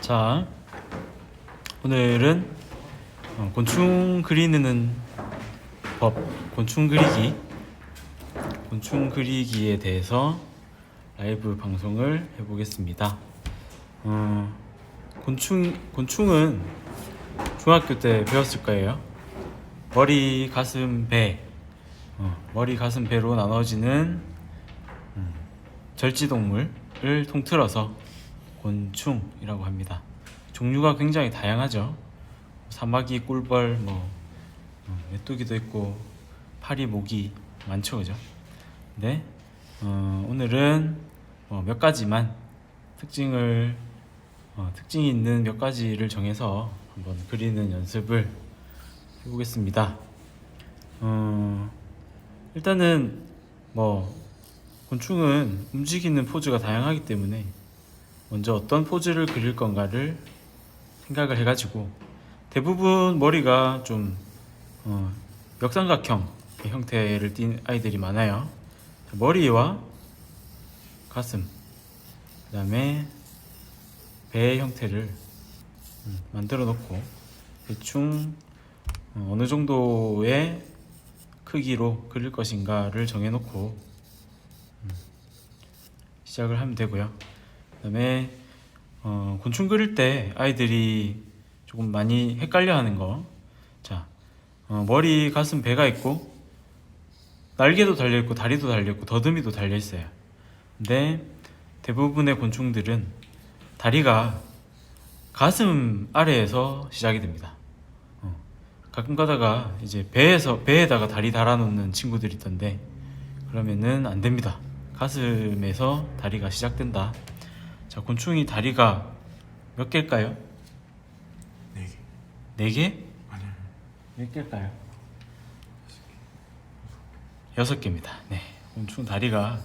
자, 오늘은 곤충 그리는 법, 곤충 그리기에 대해서 라이브 방송을 해보겠습니다. 곤충은 중학교 때 배웠을 거예요. 머리, 가슴, 배. 머리, 가슴, 배로 나눠지는 절지동물을 통틀어서 곤충이라고 합니다. 종류가 굉장히 다양하죠. 사마귀, 꿀벌, 메뚜기도 있고 파리, 모기 많죠, 그죠? 근데 오늘은 몇 가지만 특징이 있는 몇 가지를 정해서 한번 그리는 연습을 해보겠습니다. 일단은 곤충은 움직이는 포즈가 다양하기 때문에 먼저 어떤 포즈를 그릴 건가를 생각을 해가지고, 대부분 머리가 좀 역삼각형 형태를 띈 아이들이 많아요. 머리와 가슴, 그 다음에 배 형태를 만들어 놓고 대충 어느 정도의 크기로 그릴 것인가를 정해 놓고 시작을 하면 되고요. 그 다음에 곤충 그릴 때 아이들이 조금 많이 헷갈려 하는 거, 머리, 가슴, 배가 있고 날개도 달려있고 다리도 달려있고 더듬이도 달려있어요. 근데 대부분의 곤충들은 다리가 가슴 아래에서 시작이 됩니다. 가끔 가다가 이제 배에다가 다리 달아놓는 친구들이 있던데, 그러면은 안 됩니다. 가슴에서 다리가 시작된다. 자, 곤충이 다리가 몇 개일까요? 4개. 4개? 아니요. 몇 개일까요? 6개입니다. 네, 곤충 다리가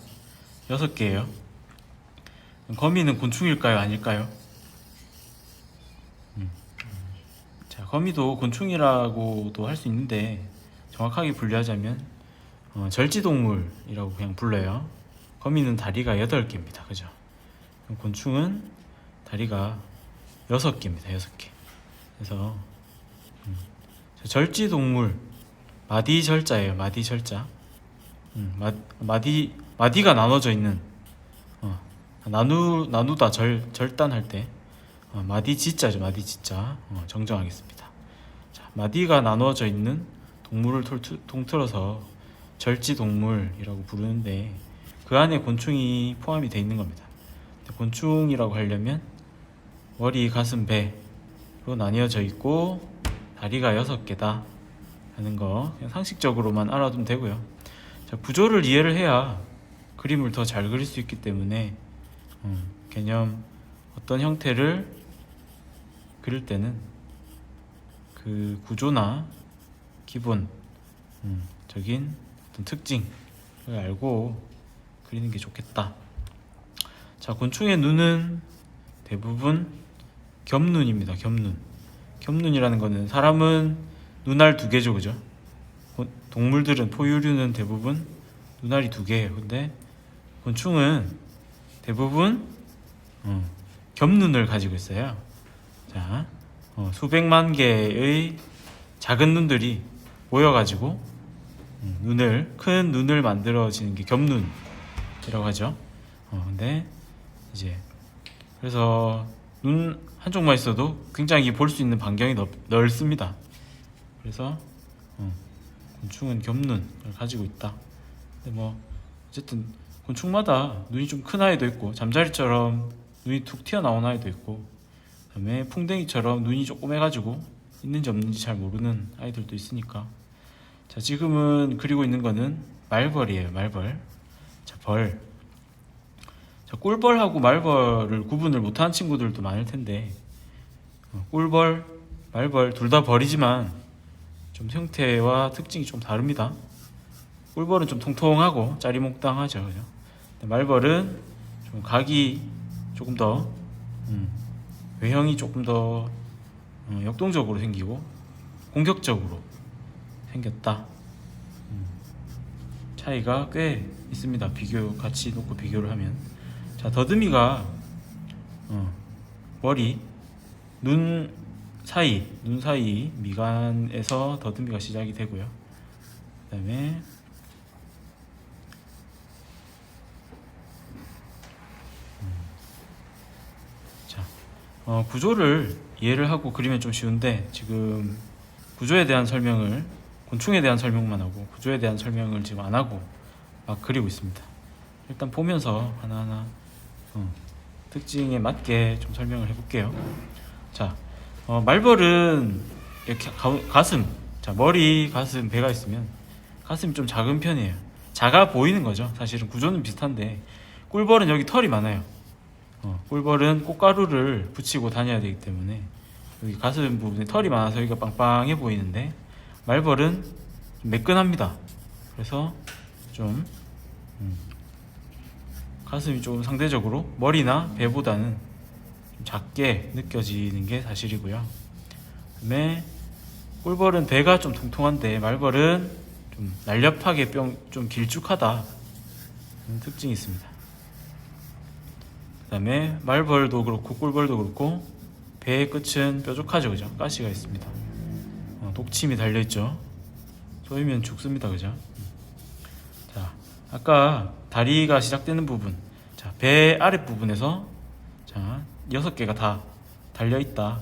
6개예요. 거미는 곤충일까요? 아닐까요? 자, 거미도 곤충이라고도 할 수 있는데 정확하게 분류하자면 절지동물이라고 그냥 불러요. 거미는 다리가 8개입니다. 그죠? 곤충은 다리가 6개입니다. 6개. 그래서 절지동물, 마디절자예요. 마디절자. 마디가 나눠져 있는, 나누다, 절단할 때 마디지자죠. 마디지자. 정정하겠습니다. 자, 마디가 나눠져 있는 동물을 통틀어서 절지동물이라고 부르는데, 그 안에 곤충이 포함이 되어 있는 겁니다. 곤충이라고 하려면 머리, 가슴, 배로 나뉘어져 있고 다리가 6개다 하는 거 그냥 상식적으로만 알아두면 되고요. 자, 구조를 이해를 해야 그림을 더 잘 그릴 수 있기 때문에 개념, 어떤 형태를 그릴 때는 그 구조나 기본적인 어떤 특징을 알고 그리는 게 좋겠다. 자, 곤충의 눈은 대부분 겹눈입니다. 겹눈이라는 거는, 사람은 눈알 2개죠, 그죠? 동물들은, 포유류는 대부분 눈알이 2개예요. 근데 곤충은 대부분 겹눈을 가지고 있어요. 자, 수백만 개의 작은 눈들이 모여가지고 큰 눈을 만들어지는 게 겹눈이라고 하죠. 근데 이제 그래서 눈 한쪽만 있어도 굉장히 볼 수 있는 반경이 넓습니다. 그래서 곤충은 겹눈을 가지고 있다. 근데 어쨌든 곤충마다 눈이 좀 큰 아이도 있고, 잠자리처럼 눈이 툭 튀어나온 아이도 있고, 그다음에 풍뎅이처럼 눈이 조그매가지고 있는지 없는지 잘 모르는 아이들도 있으니까. 자, 지금은 그리고 있는 거는 말벌이에요. 말벌. 자, 벌. 자, 꿀벌하고 말벌을 구분을 못하는 친구들도 많을 텐데, 꿀벌, 말벌 둘 다 벌이지만 좀 형태와 특징이 좀 다릅니다. 꿀벌은 좀 통통하고 짜리몽땅하죠, 그죠? 말벌은 좀 각이 조금 더 외형이 조금 더 역동적으로 생기고 공격적으로 생겼다. 차이가 꽤 있습니다. 같이 놓고 비교를 하면. 자, 더듬이가 머리, 눈 사이 미간에서 더듬이가 시작이 되고요. 그다음에 자, 구조를 이해를 하고 그리면 좀 쉬운데 지금 구조에 대한 설명을 곤충에 대한 설명만 하고 구조에 대한 설명을 지금 안 하고 막 그리고 있습니다. 일단 보면서 하나하나 특징에 맞게 좀 설명을 해볼게요. 자, 말벌은 이렇게 가슴, 자 머리, 가슴, 배가 있으면 가슴이 좀 작은 편이에요. 작아 보이는 거죠. 사실은 구조는 비슷한데 꿀벌은 여기 털이 많아요. 꿀벌은 꽃가루를 붙이고 다녀야 되기 때문에 여기 가슴 부분에 털이 많아서 여기가 빵빵해 보이는데 말벌은 좀 매끈합니다. 그래서 좀 가슴이 좀 상대적으로 머리나 배보다는 좀 작게 느껴지는 게 사실이고요. 그다음에 꿀벌은 배가 좀 통통한데 말벌은 좀 날렵하게 좀 길쭉하다 그런 특징이 있습니다. 그다음에 말벌도 그렇고 꿀벌도 그렇고 배의 끝은 뾰족하죠, 그죠? 가시가 있습니다. 독침이 달려 있죠. 조이면 죽습니다, 그죠? 자, 아까 다리가 시작되는 부분, 자, 배 아랫 부분에서 자 6개가 다 달려 있다.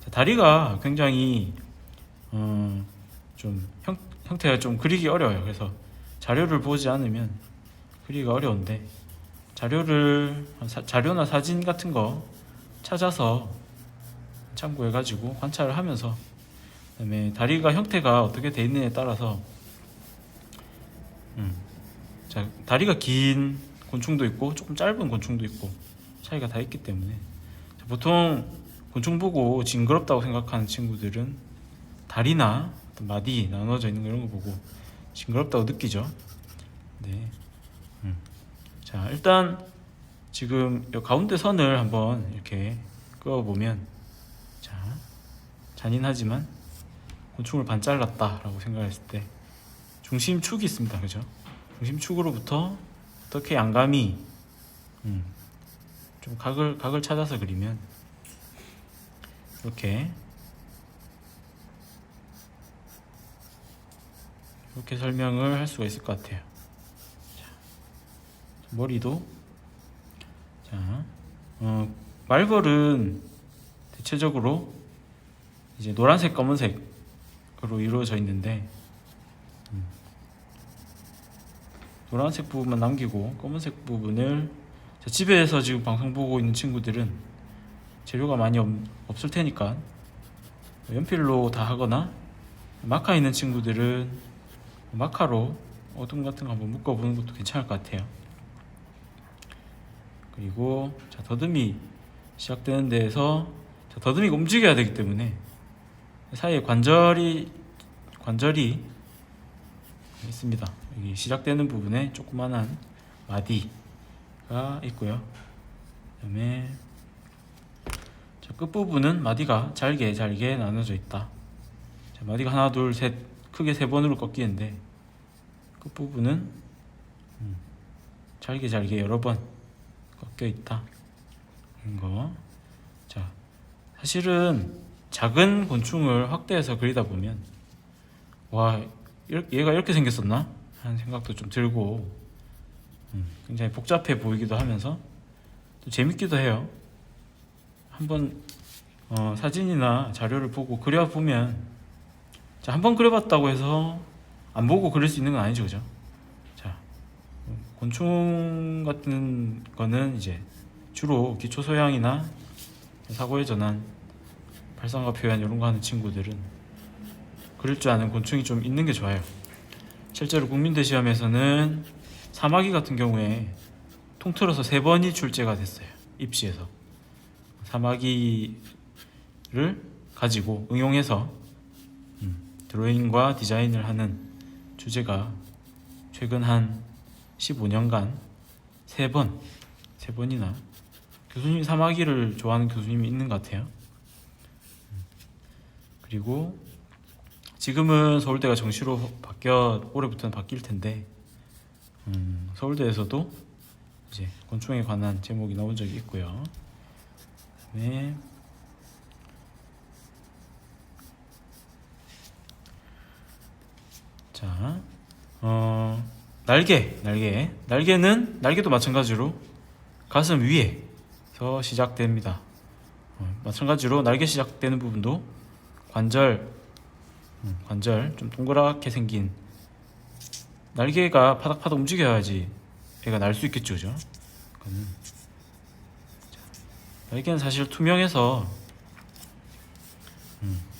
자, 다리가 굉장히 좀 형태가 좀 그리기 어려워요. 그래서 자료를 보지 않으면 그리기가 어려운데 자료나 사진 같은 거 찾아서 참고해가지고 관찰을 하면서 그다음에 다리가 형태가 어떻게 돼 있느냐에 따라서 자, 다리가 긴 곤충도 있고 조금 짧은 곤충도 있고 차이가 다 있기 때문에 자, 보통 곤충 보고 징그럽다고 생각하는 친구들은 다리나 마디 나눠져 있는 거 이런 거 보고 징그럽다고 느끼죠. 네. 자, 일단 지금 이 가운데 선을 한번 이렇게 그어보면 자, 잔인하지만 곤충을 반 잘랐다라고 생각했을 때 중심축이 있습니다. 그죠? 중심축으로부터 어떻게 양감이 좀 각을 찾아서 그리면 이렇게 설명을 할 수가 있을 것 같아요. 자, 머리도 자, 말벌은 대체적으로 이제 노란색, 검은색으로 이루어져 있는데 노란색 부분만 남기고 검은색 부분을 자, 집에서 지금 방송 보고 있는 친구들은 재료가 많이 없을 테니까 연필로 다 하거나 마카 있는 친구들은 마카로 어둠 같은 거 한번 묶어보는 것도 괜찮을 것 같아요. 그리고 자, 더듬이 시작되는 데에서 자, 더듬이가 움직여야 되기 때문에 사이에 관절이 있습니다. 여기 시작되는 부분에 조그만한 마디가 있고요. 그다음에 자, 끝부분은 마디가 잘게 나눠져 있다. 자, 마디가 하나, 둘, 셋 크게 3번으로 꺾이는데 끝부분은 잘게 여러 번 꺾여 있다. 이런 거. 자, 사실은 작은 곤충을 확대해서 그리다 보면 와, 얘가 이렇게 생겼었나? 하는 생각도 좀 들고 굉장히 복잡해 보이기도 하면서 또 재밌기도 해요. 한번 사진이나 자료를 보고 그려보면 자, 한번 그려봤다고 해서 안 보고 그릴 수 있는 건 아니죠, 그죠? 자, 곤충 같은 거는 이제 주로 기초 소양이나 사고의 전환, 발상과 표현 이런 거 하는 친구들은 그릴 줄 아는 곤충이 좀 있는 게 좋아요. 실제로 국민대 시험에서는 사마귀 같은 경우에 통틀어서 3번이 출제가 됐어요. 입시에서 사마귀를 가지고 응용해서 드로잉과 디자인을 하는 주제가 최근 한 15년간 3번이나 교수님 사마귀를 좋아하는 교수님이 있는 것 같아요. 그리고 지금은 서울대가 정시로 올해부터는 바뀔 텐데 서울대에서도 이제 곤충에 관한 제목이 나온 적이 있고요. 네. 자, 날개는 날개도 마찬가지로 가슴 위에서 시작됩니다. 마찬가지로 날개 시작되는 부분도 관절 좀 동그랗게 생긴 날개가 파닥파닥 움직여야지 얘가 날 수 있겠죠, 그죠? 날개는 사실 투명해서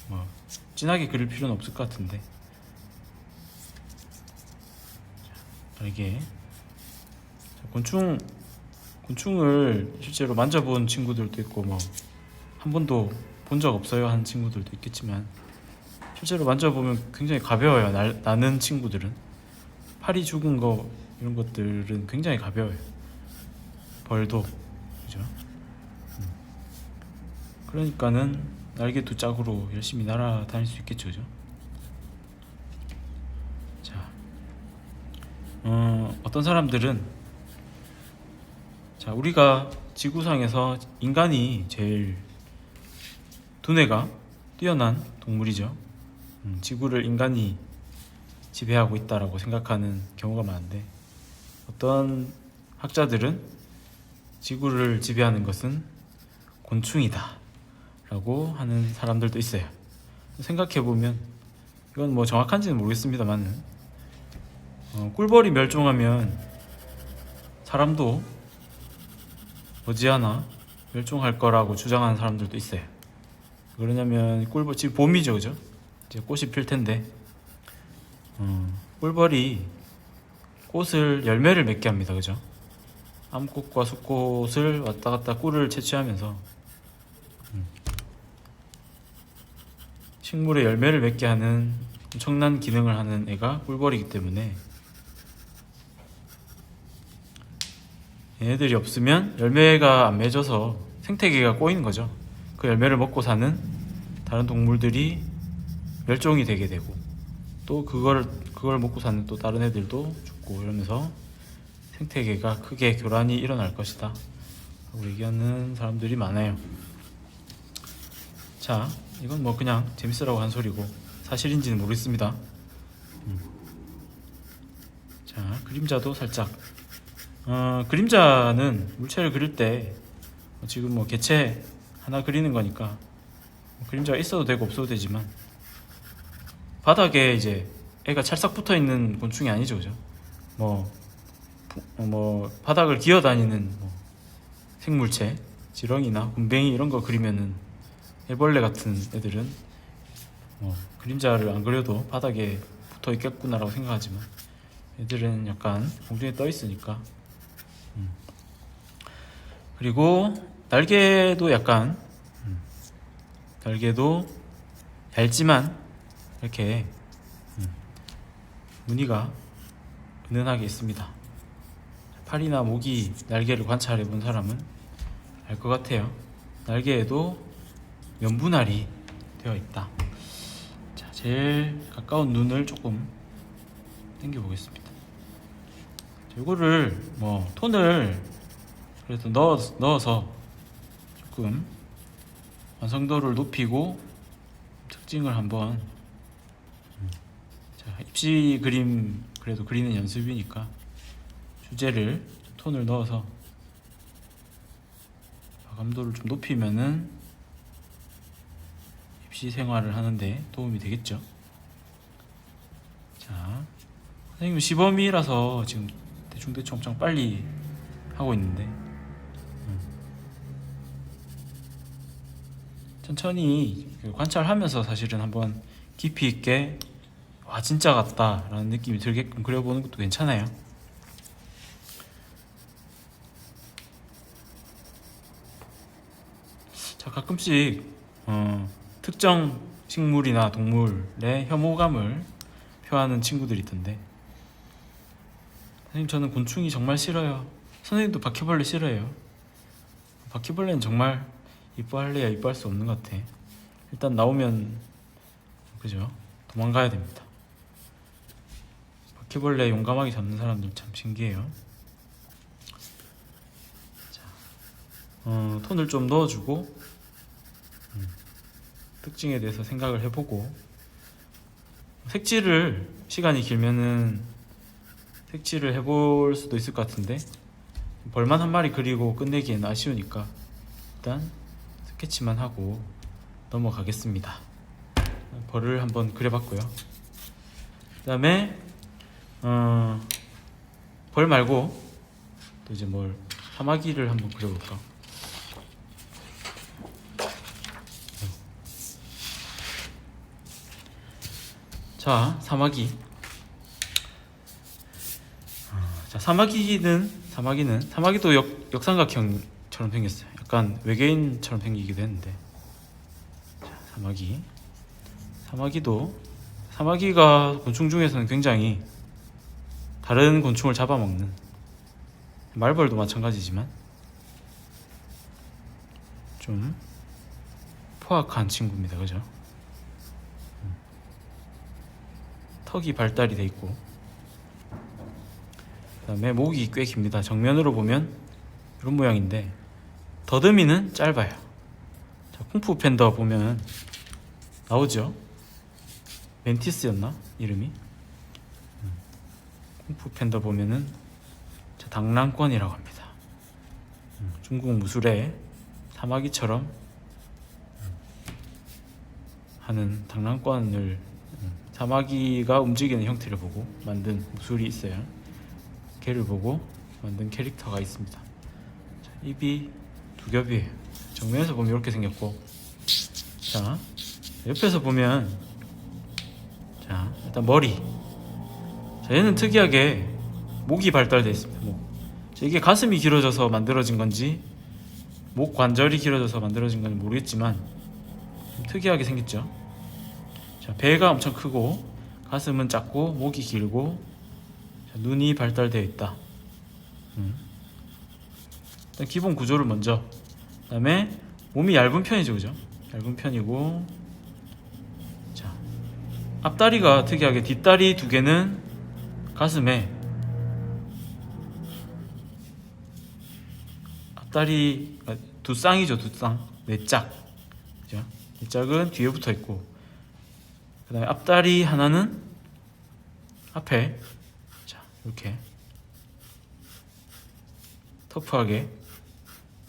뭐 진하게 그릴 필요는 없을 것 같은데. 날개. 곤충을 실제로 만져본 친구들도 있고 뭐 한 번도 본 적 없어요 하는 친구들도 있겠지만 실제로 만져보면 굉장히 가벼워요. 나는 친구들은 팔이 죽은 거 이런 것들은 굉장히 가벼워요. 벌도 그죠? 그러니까는 날개 두 짝으로 열심히 날아다닐 수 있겠죠, 그죠? 자, 어떤 사람들은 자 우리가 지구상에서 인간이 제일 두뇌가 뛰어난 동물이죠. 지구를 인간이 지배하고 있다라고 생각하는 경우가 많은데 어떤 학자들은 지구를 지배하는 것은 곤충이다 라고 하는 사람들도 있어요. 생각해보면 이건 뭐 정확한지는 모르겠습니다만 꿀벌이 멸종하면 사람도 머지않아 멸종할 거라고 주장하는 사람들도 있어요. 그러냐면 꿀벌 지금 봄이죠, 그죠? 이제 꽃이 필 텐데 꿀벌이 꽃을 열매를 맺게 합니다, 그죠? 암꽃과 수꽃을 왔다 갔다 꿀을 채취하면서 식물의 열매를 맺게 하는 엄청난 기능을 하는 애가 꿀벌이기 때문에 얘네들이 없으면 열매가 안 맺어서 생태계가 꼬이는 거죠. 그 열매를 먹고 사는 다른 동물들이 멸종이 되게 되고 또 그걸 먹고 사는 또 다른 애들도 죽고 이러면서 생태계가 크게 교란이 일어날 것이다 라고 얘기하는 사람들이 많아요. 자, 이건 뭐 그냥 재밌으라고 한 소리고 사실인지는 모르겠습니다. 자, 그림자도 살짝 그림자는 물체를 그릴 때 지금 뭐 개체 하나 그리는 거니까 그림자가 있어도 되고 없어도 되지만 바닥에 이제 애가 찰싹 붙어 있는 곤충이 아니죠, 그죠? 뭐 바닥을 기어다니는 뭐 생물체, 지렁이나 곰뱅이 이런 거 그리면은 애벌레 같은 애들은 그림자를 안 그려도 바닥에 붙어 있겠구나라고 생각하지만 애들은 약간 공중에 떠 있으니까. 그리고 날개도 약간 날개도 얇지만 이렇게 무늬가 은은하게 있습니다. 팔이나 목이 날개를 관찰해 본 사람은 알 것 같아요. 날개에도 면분할이 되어 있다. 자, 제일 가까운 눈을 조금 당겨 보겠습니다. 이거를 뭐 톤을 그래도 넣어서 조금 완성도를 높이고 특징을 한번 자, 입시 그림 그래도 그리는 연습이니까 주제를 톤을 넣어서 마감도를 좀 높이면은 입시 생활을 하는데 도움이 되겠죠. 자, 선생님은 시범이라서 지금 대충 엄청 빨리 하고 있는데 천천히 관찰하면서 사실은 한번 깊이 있게 와 진짜 같다 라는 느낌이 들게끔 그려보는 것도 괜찮아요. 자, 가끔씩 특정 식물이나 동물의 혐오감을 표하는 친구들이 있던데 선생님 저는 곤충이 정말 싫어요. 선생님도 바퀴벌레 싫어해요. 바퀴벌레는 정말 이뻐할래야 이뻐할 수 없는 것 같아. 일단 나오면 그죠? 도망가야 됩니다. 바퀴벌레 용감하게 잡는 사람들 참 신기해요. 자, 톤을 좀 넣어주고 특징에 대해서 생각을 해보고 색칠을 시간이 길면은 색칠을 해볼 수도 있을 것 같은데 벌만 한 마리 그리고 끝내기에는 아쉬우니까 일단 스케치만 하고 넘어가겠습니다. 벌을 한번 그려봤고요. 그 다음에 벌 말고 또 이제 사마귀를 한번 그려볼까. 자, 사마귀. 자, 사마귀도 역삼각형처럼 생겼어요. 약간 외계인처럼 생기기도 했는데. 자, 사마귀가 곤충 중에서는 굉장히 다른 곤충을 잡아먹는, 말벌도 마찬가지지만 좀 포악한 친구입니다. 그죠? 턱이 발달이 돼 있고, 그 다음에 목이 꽤 깁니다. 정면으로 보면 이런 모양인데 더듬이는 짧아요. 자, 쿵푸 팬더 보면 나오죠? 멘티스였나? 이름이? 쿵푸 팬더 보면은 당랑권이라고 합니다. 중국 무술에 사마귀처럼 하는 당랑권을, 사마귀가 움직이는 형태를 보고 만든 무술이 있어요. 걔를 보고 만든 캐릭터가 있습니다. 자, 입이 두 겹이에요. 정면에서 보면 이렇게 생겼고, 자, 옆에서 보면, 자, 일단 머리. 자, 얘는 특이하게 목이 발달되어 있습니다. 자, 이게 가슴이 길어져서 만들어진 건지 목 관절이 길어져서 만들어진 건지 모르겠지만 좀 특이하게 생겼죠. 자, 배가 엄청 크고 가슴은 작고 목이 길고, 자, 눈이 발달되어 있다. 일단 기본 구조를 먼저, 그 다음에 몸이 얇은 편이죠. 그죠? 얇은 편이고, 자, 앞다리가 특이하게 뒷다리 두 개는 가슴에, 앞다리 두 쌍이죠. 두 쌍. 네 짝. 그죠? 네 짝은 뒤에 붙어 있고, 그 다음에 앞다리 하나는 앞에, 자, 이렇게 터프하게,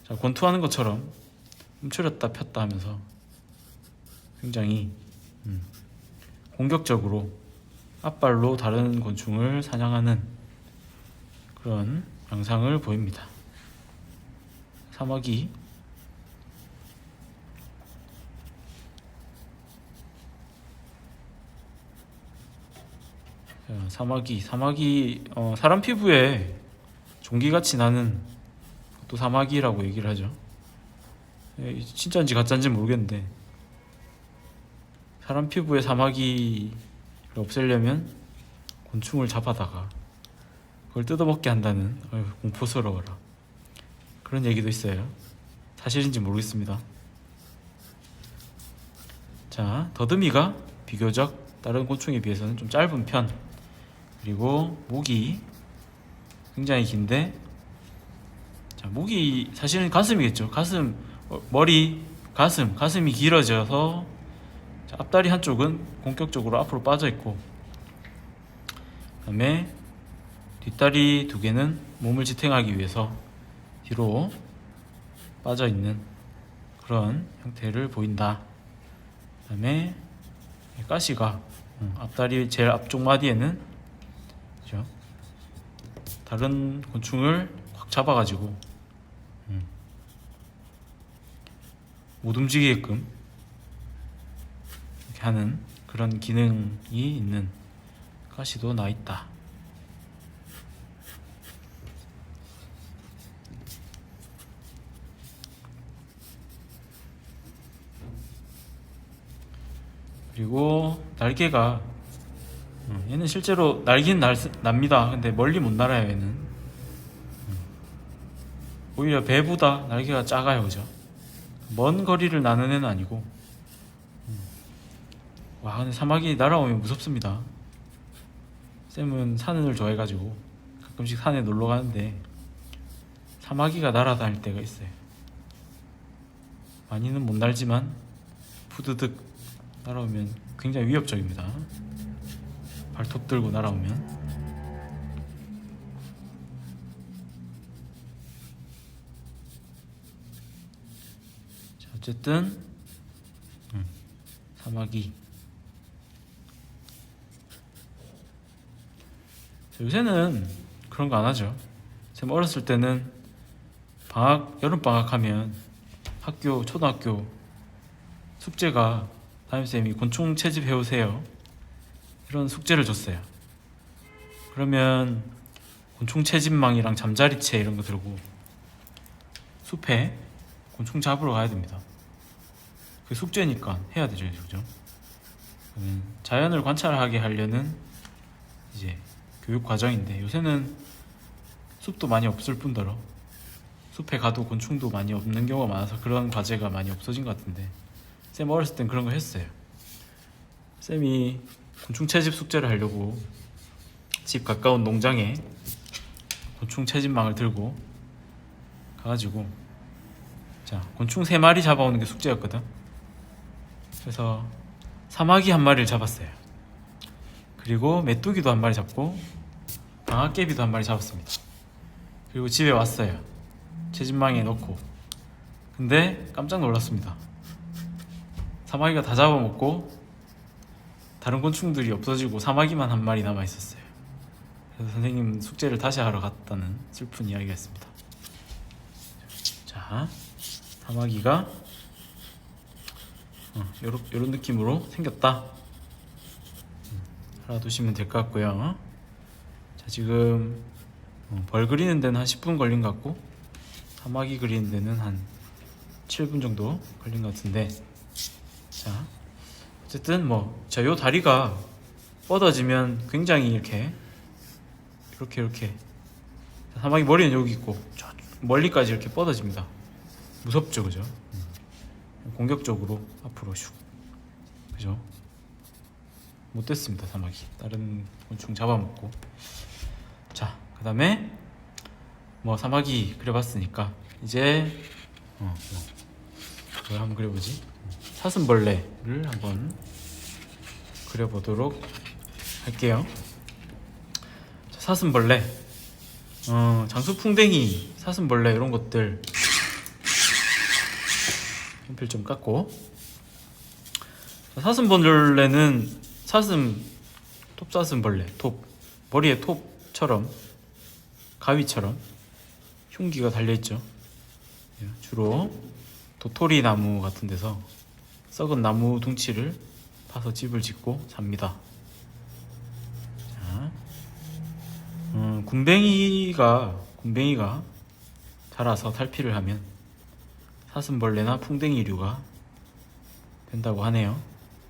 자, 권투하는 것처럼 움츠렸다 폈다 하면서 굉장히 공격적으로 앞발로 다른 곤충을 사냥하는 그런 양상을 보입니다. 사마귀. 사마귀 사람 피부에 종기같이 나는 또 사마귀라고 얘기를 하죠. 진짜인지 가짜인지 모르겠는데 사람 피부에 사마귀를 없애려면 곤충을 잡아다가 그걸 뜯어먹게 한다는, 공포스러워라, 그런 얘기도 있어요. 사실인지 모르겠습니다. 자, 더듬이가 비교적 다른 곤충에 비해서는 좀 짧은 편, 그리고 목이 굉장히 긴데, 자, 목이 사실은 가슴이겠죠. 가슴이 길어져서, 자, 앞다리 한쪽은 본격적으로 앞으로 빠져 있고, 그다음에 뒷다리 두 개는 몸을 지탱하기 위해서 뒤로 빠져 있는 그런 형태를 보인다. 그다음에 가시가 앞다리 제일 앞쪽 마디에는, 그죠? 다른 곤충을 확 잡아가지고 못 움직이게끔 이렇게 하는 그런 기능이 있는 가시도 나 있다. 그리고 날개가, 얘는 실제로 날긴 납니다. 근데 멀리 못 날아요. 얘는 오히려 배보다 날개가 작아요. 그죠? 먼 거리를 나는 애는 아니고. 와, 근데 사마귀 날아오면 무섭습니다. 쌤은 산을 좋아해가지고 가끔씩 산에 놀러 가는데 사마귀가 날아다닐 때가 있어요. 많이는 못 날지만 푸드득 날아오면 굉장히 위협적입니다. 발톱 들고 날아오면. 자, 어쨌든 사마귀. 자, 요새는 그런 거 안 하죠. 쌤 어렸을 때는 여름 방학 하면 초등학교 숙제가 담임쌤이 곤충 채집해 오세요, 이런 숙제를 줬어요. 그러면 곤충 채집망이랑 잠자리채 이런 거 들고 숲에 곤충 잡으러 가야 됩니다. 그게 숙제니까 해야 되죠, 그죠? 자연을 관찰하게 하려는 이제 교육 과정인데, 요새는 숲도 많이 없을 뿐더러 숲에 가도 곤충도 많이 없는 경우가 많아서 그런 과제가 많이 없어진 것 같은데, 쌤 어렸을 땐 그런 거 했어요. 쌤이 곤충 채집 숙제를 하려고 집 가까운 농장에 곤충 채집망을 들고 가가지고, 자, 곤충 3마리 잡아오는 게 숙제였거든. 그래서 사마귀 1마리를 잡았어요. 그리고 메뚜기도 1마리 잡고 방아깨비도 1마리 잡았습니다. 그리고 집에 왔어요. 채집망에 넣고. 근데 깜짝 놀랐습니다. 사마귀가 다 잡아먹고 다른 곤충들이 없어지고 사마귀만 1마리 남아있었어요. 그래서 선생님 숙제를 다시 하러 갔다는 슬픈 이야기가 있습니다. 자, 사마귀가 요런 느낌으로 생겼다. 알아두시면 될 것 같고요. 자, 지금 벌 그리는 데는 한 10분 걸린 것 같고, 사마귀 그리는 데는 한 7분 정도 걸린 것 같은데, 자, 어쨌든 자, 요 다리가 뻗어지면 굉장히 이렇게 사마귀 머리는 여기 있고 멀리까지 이렇게 뻗어집니다. 무섭죠, 그죠? 공격적으로 앞으로 슉, 그죠? 못됐습니다, 사마귀. 다른 곤충 잡아먹고. 자, 그 다음에 사마귀 그려봤으니까 이제 뭘 한번 그려보지? 사슴벌레를 한번 그려보도록 할게요. 자, 사슴벌레, 장수풍뎅이, 사슴벌레 이런 것들 연필 좀 깎고. 사슴벌레는 톱사슴벌레, 머리에 톱처럼 가위처럼 흉기가 달려있죠. 주로 도토리 나무 같은 데서 썩은 나무 둥치를 파서 집을 짓고 삽니다. 자, 군뱅이가 자라서 탈피를 하면 사슴벌레나 풍뎅이류가 된다고 하네요.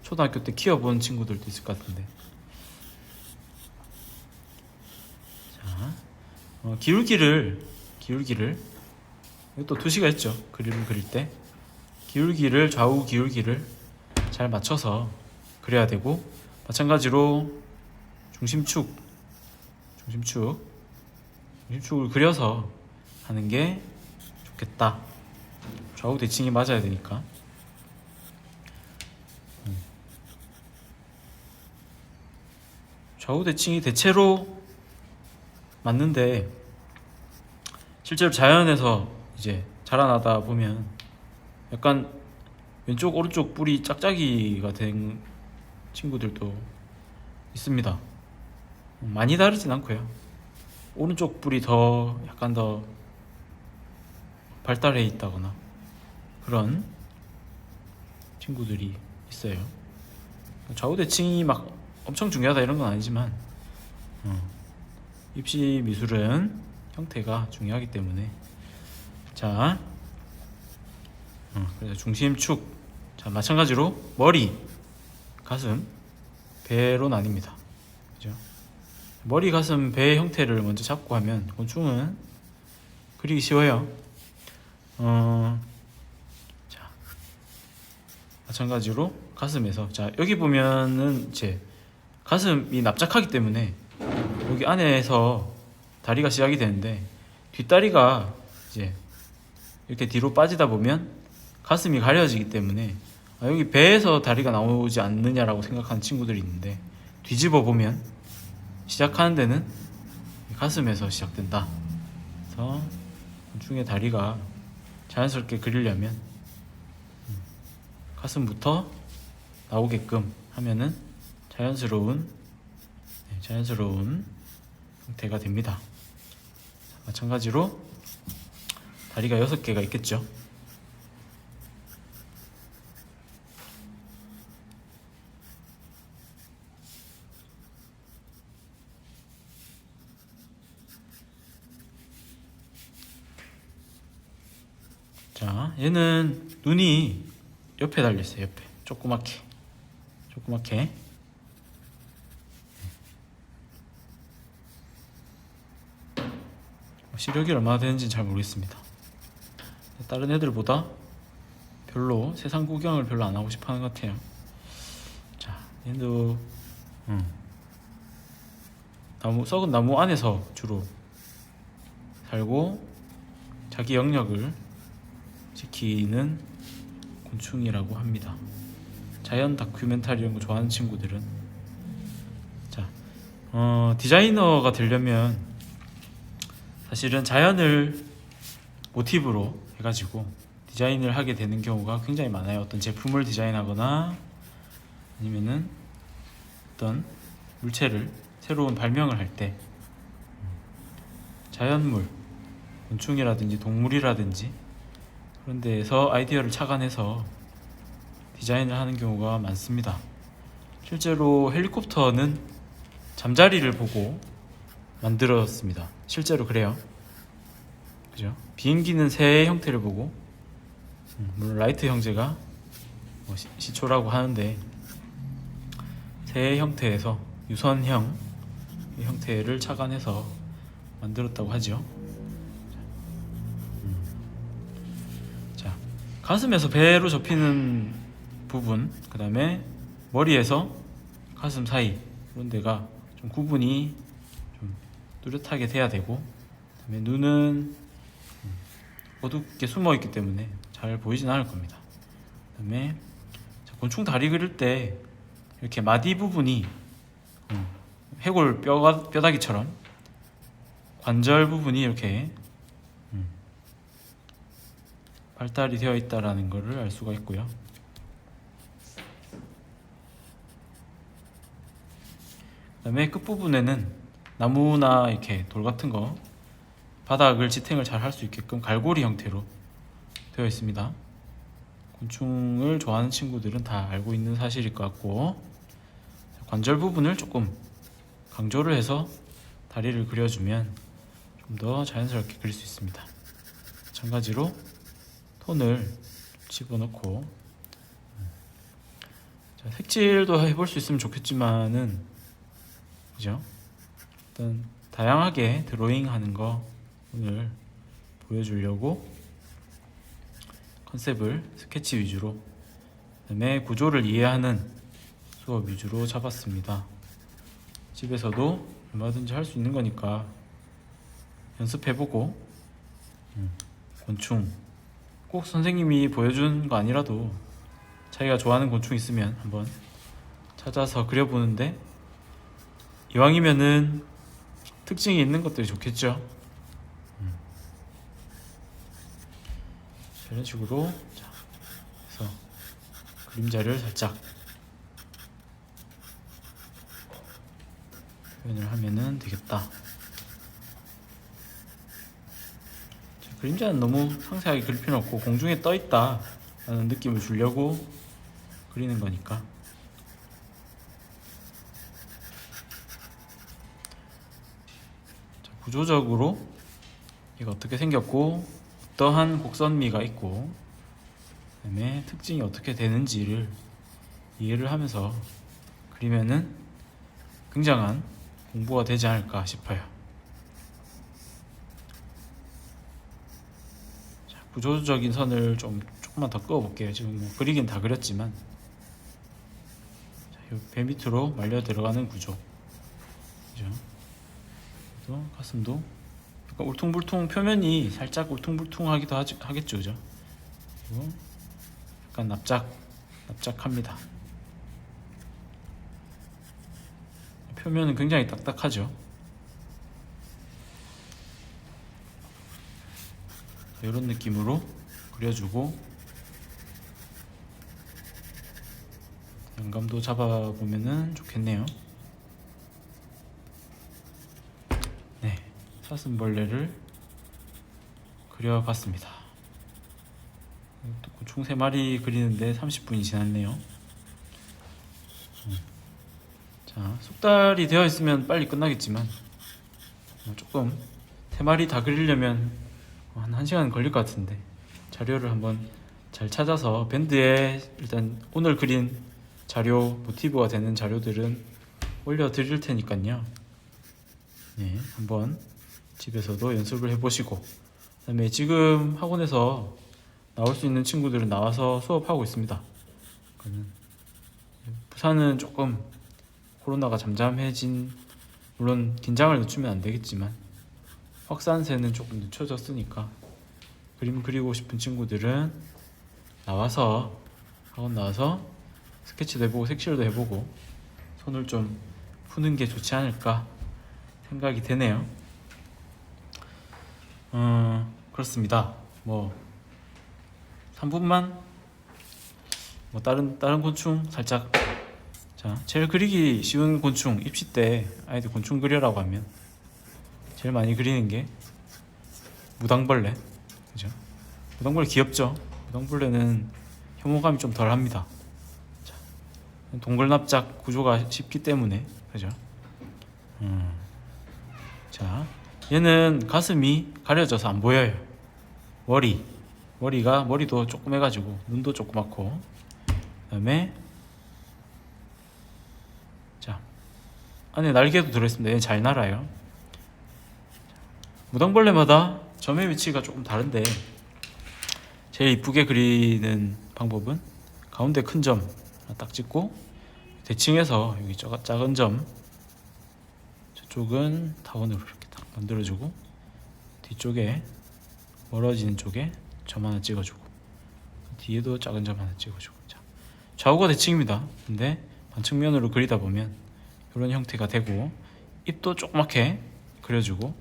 초등학교 때 키워본 친구들도 있을 것 같은데. 자, 기울기를 이것도 두시가 있죠. 그림을 그릴 때 좌우 기울기를 잘 맞춰서 그려야 되고, 마찬가지로 중심축을 그려서 하는 게 좋겠다. 좌우 대칭이 맞아야 되니까. 좌우 대칭이 대체로 맞는데, 실제로 자연에서 이제 자라나다 보면 약간 왼쪽 오른쪽 뿌리 짝짝이가 된 친구들도 있습니다. 많이 다르진 않고요. 오른쪽 뿌리 약간 더 발달해 있다거나 그런 친구들이 있어요. 좌우 대칭이 막 엄청 중요하다 이런 건 아니지만, 입시 미술은 형태가 중요하기 때문에. 자, 그래서 중심축, 자, 마찬가지로 머리, 가슴, 배로 나뉩니다. 그죠? 머리, 가슴, 배 형태를 먼저 잡고 하면 곤충은 그리기 쉬워요. 자, 마찬가지로 가슴에서, 자, 여기 보면은 이제 가슴이 납작하기 때문에 여기 안에서 다리가 시작이 되는데, 뒷다리가 이제 이렇게 뒤로 빠지다 보면 가슴이 가려지기 때문에 여기 배에서 다리가 나오지 않느냐라고 생각하는 친구들이 있는데, 뒤집어 보면 시작하는 데는 가슴에서 시작된다. 그래서 곤충의 다리가 자연스럽게 그리려면 가슴부터 나오게끔 하면은 자연스러운 형태가 됩니다. 마찬가지로 다리가 6개가 있겠죠. 자, 얘는 눈이 옆에 달려있어요. 옆에 조그맣게 시력이 얼마나 되는지는 잘 모르겠습니다. 다른 애들보다 별로 세상 구경을 별로 안 하고 싶어 하는 것 같아요. 자, 얘도 썩은 나무 안에서 주로 살고 자기 영역을 지키는 곤충이라고 합니다. 자연 다큐멘터리 이런 거 좋아하는 친구들은 자, 디자이너가 되려면 사실은 자연을 모티브로 해가지고 디자인을 하게 되는 경우가 굉장히 많아요. 어떤 제품을 디자인하거나 아니면은 어떤 물체를 새로운 발명을 할 때 자연물, 곤충이라든지 동물이라든지 그런 데에서 아이디어를 착안해서 디자인을 하는 경우가 많습니다. 실제로 헬리콥터는 잠자리를 보고 만들었습니다. 실제로 그래요. 그죠? 비행기는 새의 형태를 보고 물론 라이트 형제가 시초라고 하는데 새의 형태에서 유선형 형태를 착안해서 만들었다고 하죠. 자, 가슴에서 배로 접히는 부분, 그 다음에 머리에서 가슴 사이 이런 데가 좀 구분이 좀 뚜렷하게 돼야 되고, 그다음에 눈은 어둡게 숨어 있기 때문에 잘 보이진 않을 겁니다. 그다음에 곤충 다리 그릴 때 이렇게 마디 부분이 해골 뼈다귀처럼 관절 부분이 이렇게 발달이 되어 있다라는 것을 알 수가 있고요. 그다음에 끝부분에는 나무나 이렇게 돌 같은 거 바닥을 지탱을 잘 할 수 있게끔 갈고리 형태로 되어 있습니다. 곤충을 좋아하는 친구들은 다 알고 있는 사실일 것 같고, 관절 부분을 조금 강조를 해서 다리를 그려주면 좀 더 자연스럽게 그릴 수 있습니다. 마찬가지로 톤을 집어넣고, 자, 색칠도 해볼 수 있으면 좋겠지만은, 그죠? 일단 다양하게 드로잉하는 거 오늘 보여주려고 컨셉을 스케치 위주로, 그다음에 구조를 이해하는 수업 위주로 잡았습니다. 집에서도 얼마든지 할 수 있는 거니까 연습해보고, 곤충 꼭 선생님이 보여준 거 아니라도 자기가 좋아하는 곤충 있으면 한번 찾아서 그려보는데, 이왕이면은 특징이 있는 것들이 좋겠죠. 이런 식으로, 자, 그래서 그림자를 살짝 표현을 하면은 되겠다. 자, 그림자는 너무 상세하게 그릴 필요 없고 공중에 떠 있다 라는 느낌을 주려고 그리는 거니까. 자, 구조적으로 이가 어떻게 생겼고 어떠한 곡선미가 있고, 그다음에 특징이 어떻게 되는지를 이해를 하면서 그리면은 굉장한 공부가 되지 않을까 싶어요. 자, 구조적인 선을 조금만 더 그어볼게요. 지금 뭐 그리긴 다 그렸지만, 자, 배 밑으로 말려 들어가는 구조, 그죠? 또 가슴도 약간 울퉁불퉁, 표면이 살짝 울퉁불퉁하기도 하겠죠, 그죠? 그리고 약간 납작합니다. 표면은 굉장히 딱딱하죠. 이런 느낌으로 그려주고 양감도 잡아보면은 좋겠네요. 네, 사슴벌레를 그려봤습니다. 총 3마리 그리는데 30분이 지났네요. 자, 숙달이 되어 있으면 빨리 끝나겠지만 조금 3마리 다 그리려면 한 1시간 걸릴 것 같은데 자료를 한번 잘 찾아서 밴드에 일단 오늘 그린 자료, 모티브가 되는 자료들은 올려드릴 테니까요. 네, 한번 집에서도 연습을 해보시고, 그 다음에 지금 학원에서 나올 수 있는 친구들은 나와서 수업하고 있습니다. 부산은 조금 코로나가 잠잠해진, 물론 긴장을 늦추면 안 되겠지만 확산세는 조금 늦춰졌으니까 그림 그리고 싶은 친구들은 나와서 학원 나와서 스케치도 해보고 색칠도 해보고 손을 좀 푸는 게 좋지 않을까 생각이 되네요. 그렇습니다. 뭐 3분만 뭐 다른 곤충 살짝. 자, 제일 그리기 쉬운 곤충, 입시 때 아이들 곤충 그려라고 하면 제일 많이 그리는 게 무당벌레. 그죠? 무당벌레 귀엽죠? 무당벌레는 혐오감이 좀 덜합니다. 자, 동글납작 구조가 쉽기 때문에. 그죠? 자, 얘는 가슴이 가려져서 안 보여요. 머리도 조금 해가지고 눈도 조그맣고, 그 다음에 자, 안에 날개도 들어있습니다. 얘는 잘 날아요. 무당벌레마다 점의 위치가 조금 다른데 제일 이쁘게 그리는 방법은 가운데 큰 점 딱 찍고 대칭해서 여기 작은 점, 저쪽은 타원으로 이렇게 딱 만들어주고 뒤쪽에 멀어지는 쪽에 점 하나 찍어주고 뒤에도 작은 점 하나 찍어주고. 자, 좌우가 대칭입니다. 근데 반측면으로 그리다 보면 이런 형태가 되고, 입도 조그맣게 그려주고,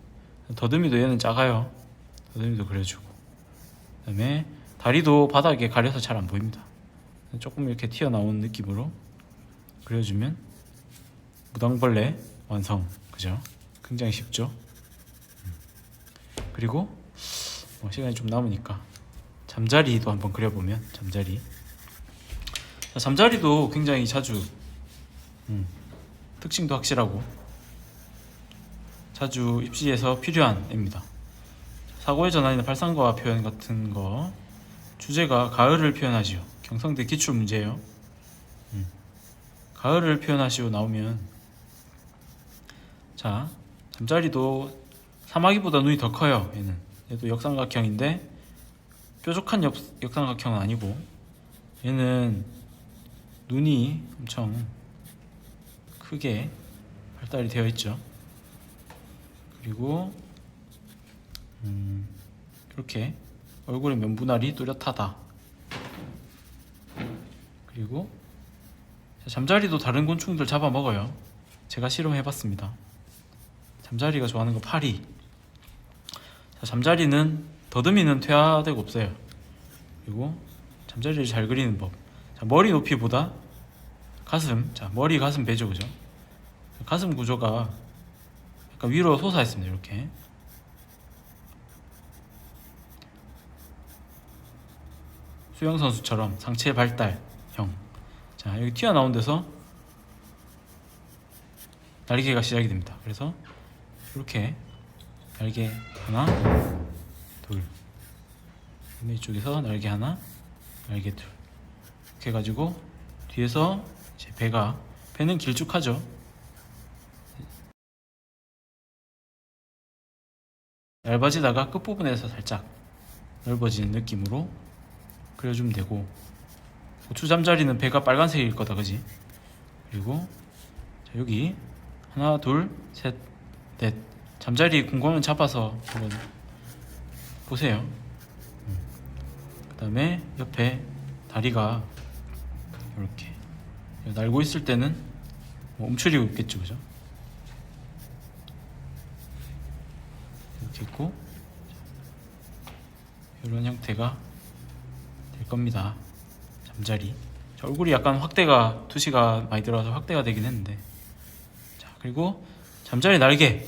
더듬이도 얘는 작아요. 더듬이도 그려주고, 그 다음에 다리도 바닥에 가려서 잘 안 보입니다. 조금 이렇게 튀어나온 느낌으로 그려주면 무당벌레 완성. 그죠? 굉장히 쉽죠? 그리고 시간이 좀 남으니까 잠자리도 한번 그려보면, 잠자리. 자, 잠자리도 굉장히 자주 특징도 확실하고 자주 입시에서 필요한 애입니다. 사고의 전환이나 발상과 표현 같은 거, 주제가 가을을 표현하시오. 경성대 기출 문제예요. 가을을 표현하시오 나오면, 자, 잠자리도 사마귀보다 눈이 더 커요. 얘도 역삼각형인데 뾰족한 역삼각형은 아니고, 얘는 눈이 엄청 크게 발달이 되어 있죠. 그리고 이렇게 얼굴의 면분할이 뚜렷하다. 그리고 잠자리도 다른 곤충들 잡아먹어요. 제가 실험해봤습니다. 잠자리가 좋아하는 거 파리. 자, 잠자리는 더듬이는 퇴화되고 없어요. 그리고 잠자리를 잘 그리는 법. 자, 머리 높이보다 가슴. 자, 머리 가슴 배죠, 그죠? 가슴 구조가 약간 위로 솟아있습니다. 이렇게 수영선수처럼 상체 발달형. 자, 여기 튀어나온 데서 날개가 시작이 됩니다. 그래서 이렇게 날개 하나, 둘, 이쪽에서 날개 하나, 날개 둘, 이렇게 해가지고 뒤에서 이제 배는 길쭉하죠. 얇아지다가 끝부분에서 살짝 넓어지는 느낌으로 그려주면 되고, 고추 잠자리는 배가 빨간색일 거다, 그지? 그리고 자, 여기 하나, 둘, 셋, 넷. 잠자리 궁궐은 잡아서 한번 보세요. 그 다음에 옆에 다리가 이렇게 날고 있을 때는 뭐 움츠리고 있겠죠, 그죠? 이렇게 있고 이런 형태가 될 겁니다. 잠자리. 자, 얼굴이 약간 확대가 투시가 많이 들어가서 확대가 되긴 했는데, 자 그리고 잠자리 날개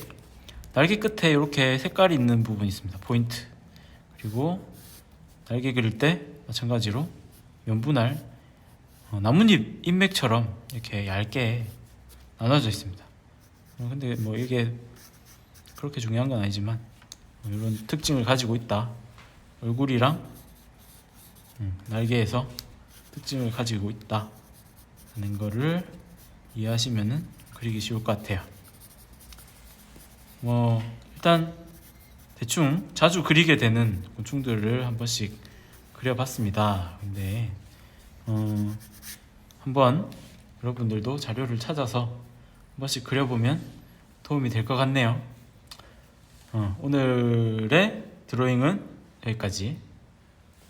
끝에 이렇게 색깔이 있는 부분이 있습니다. 포인트. 그리고 날개 그릴 때 마찬가지로 면분할 나뭇잎 잎맥처럼 이렇게 얇게 나눠져 있습니다. 근데 뭐 이게 그렇게 중요한 건 아니지만 이런 특징을 가지고 있다. 얼굴이랑 날개에서 특징을 가지고 있다 하는 거를 이해하시면은 그리기 쉬울 것 같아요. 뭐 일단 대충 자주 그리게 되는 곤충들을 한 번씩 그려봤습니다. 근데 한번 여러분들도 자료를 찾아서 한 번씩 그려보면 도움이 될 것 같네요. 오늘의 드로잉은 여기까지.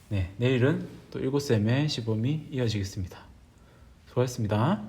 네, 내일은 또 7쌤의 시범이 이어지겠습니다. 수고하셨습니다.